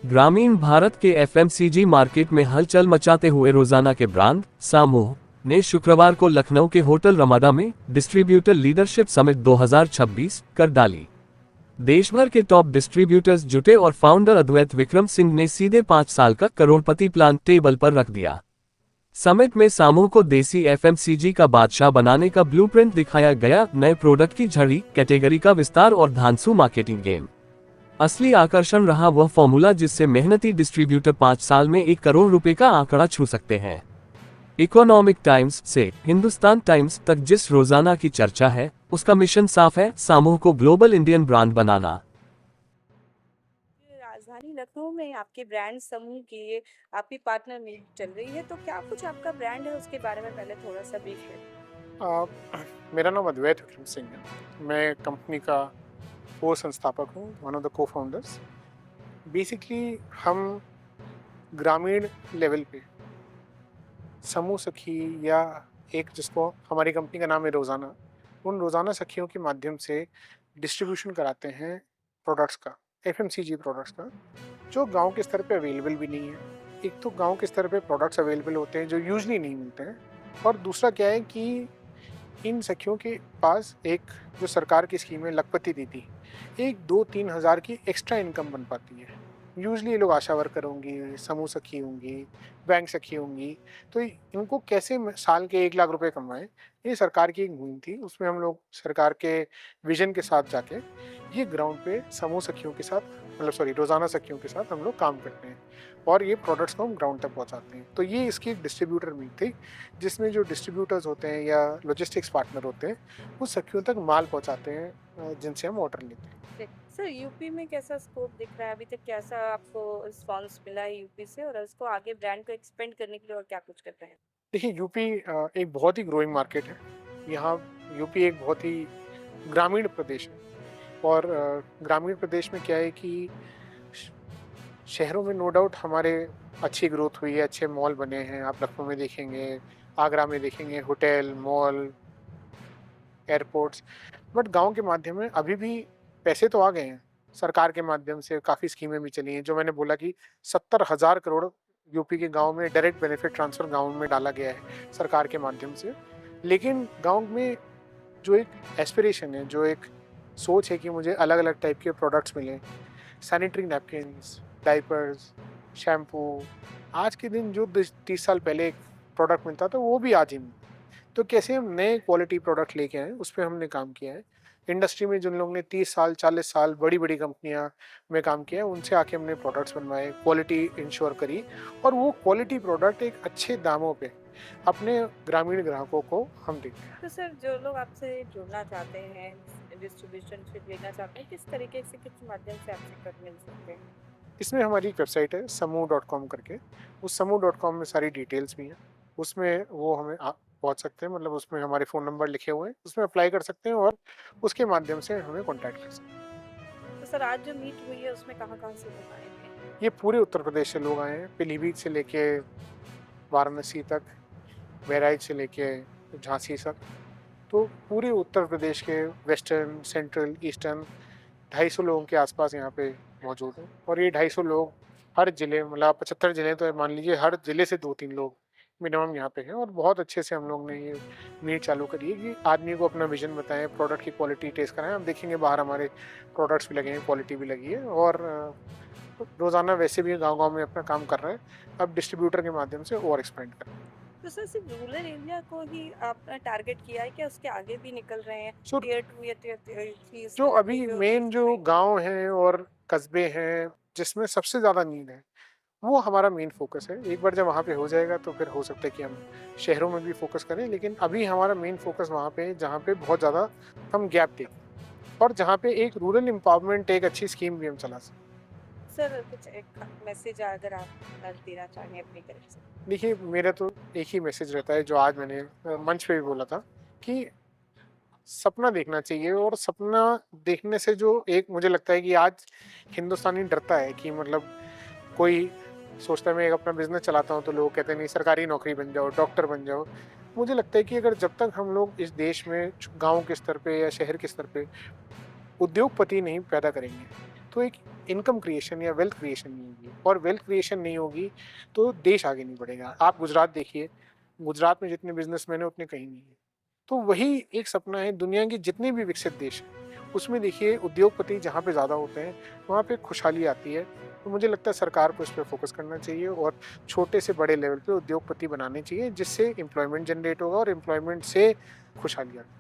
ग्रामीण भारत के FMCG market में हलचल मचाते हुए रोजाना के ब्रांड समूह ने शुक्रवार को लखनऊ के होटल रमादा में डिस्ट्रीब्यूटर लीडरशिप समिट 2026 कर डाली। देश भर के टॉप डिस्ट्रीब्यूटर्स जुटे और फाउंडर अद्वैत विक्रम सिंह ने सीधे 5 साल का करोड़पति प्लान टेबल पर रख दिया। समिट में समूह को देसी एफएमसीजी का बादशाह बनाने का ब्लूप्रिंट दिखाया गया, नए प्रोडक्ट की झड़ी, कैटेगरी का विस्तार और धांसू मार्केटिंग गेम। असली आकर्षण रहा वह फॉर्मूला जिससे मेहनती डिस्ट्रीब्यूटर 5 साल में 1 करोड़ रुपए का आंकड़ा छू सकते हैं। इकोनॉमिक टाइम्स से हिंदुस्तान टाइम्स तक जिस रोजाना की चर्चा है, उसका मिशन साफ है, समूह को ग्लोबल इंडियन ब्रांड बनाना। राजधानी लखनऊ में आपके ब्रांड समूह की आपकी पार्टनर मीट चल रही है, तो क्या कुछ आपका ब्रांड है उसके बारे में पहले थोड़ा सा ब्रीफ है। मेरा नाम अद्वैत विक्रम सिंह है। मैं कंपनी का को संस्थापक हूँ, वन ऑफ द को फाउंडर्स। बेसिकली हम ग्रामीण लेवल पे समूह सखी या एक जिसको हमारी कंपनी का नाम है रोज़ाना, उन रोज़ाना सखियों के माध्यम से डिस्ट्रीब्यूशन कराते हैं प्रोडक्ट्स का, एफएमसीजी प्रोडक्ट्स का, जो गांव के स्तर पे अवेलेबल भी नहीं है। एक तो गांव के स्तर पे प्रोडक्ट्स अवेलेबल होते हैं जो यूजली नहीं मिलते हैं, और दूसरा क्या है कि इन सखियों के पास एक जो सरकार की स्कीम है लखपति दीदी, 1-2-3 हज़ार की एक्स्ट्रा इनकम बन पाती है। यूजली ये लोग आशा वर्कर होंगी, समूह सखी होंगी, बैंक सखी होंगी, तो इनको कैसे साल के 1 लाख रुपए कमाएं, ये सरकार की एक मुहिम थी। उसमें हम लोग सरकार के विजन के साथ जाके ये ग्राउंड पे समूह सखियों के साथ, मतलब सॉरी रोज़ाना सखियों के साथ हम लोग काम करते हैं और ये प्रोडक्ट्स को हम ग्राउंड तक पहुंचाते हैं। तो ये इसकी एक डिस्ट्रीब्यूटर मीट थी, जिसमें जो डिस्ट्रीब्यूटर्स होते हैं या लॉजिस्टिक्स पार्टनर होते हैं वो सखियों तक माल पहुंचाते हैं जिनसे हम ऑर्डर लेते हैं। सर यूपी में कैसा स्कोप दिख रहा है अभी तक, कैसा आपको रिस्पॉन्स मिला है यूपी से, और उसको आगे ब्रांड को एक्सपेंड करने के लिए और क्या कुछ कर रहे हैं। देखिए यूपी एक बहुत ही ग्रोइंग मार्केट है। यहाँ यूपी एक बहुत ही ग्रामीण प्रदेश है, और ग्रामीण प्रदेश में क्या है कि शहरों में नो डाउट हमारे अच्छी ग्रोथ हुई है, अच्छे मॉल बने हैं। आप लखनऊ में देखेंगे, आगरा में देखेंगे होटल, मॉल, एयरपोर्ट्स, बट गांव के माध्यम में अभी भी पैसे तो आ गए हैं। सरकार के माध्यम से काफ़ी स्कीमें भी चली हैं, जो मैंने बोला कि 70,000 करोड़ यूपी के गांव में डायरेक्ट बेनिफिट ट्रांसफर गांव में डाला गया है सरकार के माध्यम से। लेकिन गांव में जो एक एस्पिरेशन है, जो एक सोच है कि मुझे अलग अलग टाइप के प्रोडक्ट्स मिलें, सैनिटरी नैपकिन्स, डायपर्स, शैम्पू, आज के दिन जो 30 साल पहले एक प्रोडक्ट मिलता था वो भी आज ही मिलता है। तो कैसे हम नए क्वालिटी प्रोडक्ट लेके आए, उस पर हमने काम किया है। इंडस्ट्री में जिन लोगों ने 30 साल 40 साल बड़ी बड़ी कंपनियां में काम किया है, उनसे आके हमने प्रोडक्ट्स बनवाए, क्वालिटी इंश्योर करी, और वो क्वालिटी प्रोडक्ट एक अच्छे दामों पे अपने ग्रामीण ग्राहकों को हम देते हैं। तो सर जो लोग आपसे जुड़ना चाहते हैं, डिस्ट्रीब्यूशन से लेना चाहते हैं, किस तरीके से, किस माध्यम से आपसे कर मिल सकते हैं। इसमें हमारी एक वेबसाइट है समूह.com करके, उस समूह.com में सारी डिटेल्स भी हैं। उसमें वो हमें आप पहुंच सकते हैं, मतलब उसमें हमारे फ़ोन नंबर लिखे हुए हैं, उसमें अप्लाई कर सकते हैं और उसके माध्यम से हमें कॉन्टैक्ट कर सकते हैं। तो सर आज जो मीट हुई है उसमें कहाँ कहाँ से लोग आए थे। ये पूरे उत्तर प्रदेश से लोग आए हैं, पीलीभीत से लेके वाराणसी तक, बहराइच से लेके झांसी तक। तो पूरे उत्तर प्रदेश के वेस्टर्न, सेंट्रल, ईस्टर्न 250 लोगों के आसपास यहाँ पे मौजूद हैं, और ये 250 लोग हर जिले, मतलब 75 जिले, तो मान लीजिए हर जिले से 2-3 लोग मिनिमम यहाँ पे हैं। और बहुत अच्छे से हम लोग ने ये मीट चालू करी है कि आदमी को अपना विजन बताएं, प्रोडक्ट की क्वालिटी टेस्ट कराएं। आप देखेंगे बाहर हमारे प्रोडक्ट्स भी लगे हैं, क्वालिटी भी लगी है, और रोज़ाना वैसे भी गाँव-गाँव में अपना काम कर रहे हैं। अब डिस्ट्रीब्यूटर के माध्यम से और एक्सपेंड कर रहे हैं। तो सर सिर्फ रूरल एरिया को ही आपने टारगेट किया है, क्या उसके आगे भी निकल रहे हैं, सो टियर 2 या टियर 3 जो अभी मेन जो गाँव हैं और कस्बे हैं, जिसमें सबसे ज़्यादा नीड है, वो हमारा मेन फोकस है। एक बार जब वहाँ पे हो जाएगा तो फिर हो सकता है कि हम शहरों में भी फोकस करें, लेकिन अभी हमारा मेन फोकस वहाँ पे है जहाँ पे बहुत ज़्यादा हम गैप देखें, और जहाँ पे एक रूरल एम्पावरमेंट, एक अच्छी स्कीम भी हम चला सकें। सर कुछ एक मैसेज अगर आप देना चाहें अपनी तरफ से। देखिए, मेरा तो एक ही मैसेज रहता है, जो आज मैंने मंच पे भी बोला था, कि सपना देखना चाहिए। और सपना देखने से जो एक मुझे लगता है कि आज हिंदुस्तानी डरता है कि मतलब कोई सोचता है मैं एक अपना बिजनेस चलाता हूँ, तो लोग कहते हैं नहीं सरकारी नौकरी बन जाओ, डॉक्टर बन जाओ। मुझे लगता है कि अगर जब तक हम लोग इस देश में गांव के स्तर पे या शहर के स्तर पे उद्योगपति नहीं पैदा करेंगे, तो एक इनकम क्रिएशन या वेल्थ क्रिएशन नहीं होगी, और वेल्थ क्रिएशन नहीं होगी तो देश आगे नहीं बढ़ेगा। आप गुजरात देखिए, गुजरात में जितने बिजनेसमैन हैं उतने कहीं नहीं है। तो वही एक सपना है दुनिया के जितने भी विकसित देश हैं, उसमें देखिए उद्योगपति जहाँ पे ज़्यादा होते हैं वहाँ पे खुशहाली आती है। तो मुझे लगता है सरकार को इस पे फोकस करना चाहिए और छोटे से बड़े लेवल पे उद्योगपति बनाने चाहिए, जिससे एम्प्लॉयमेंट जनरेट होगा और एम्प्लॉयमेंट से खुशहाली आएगी।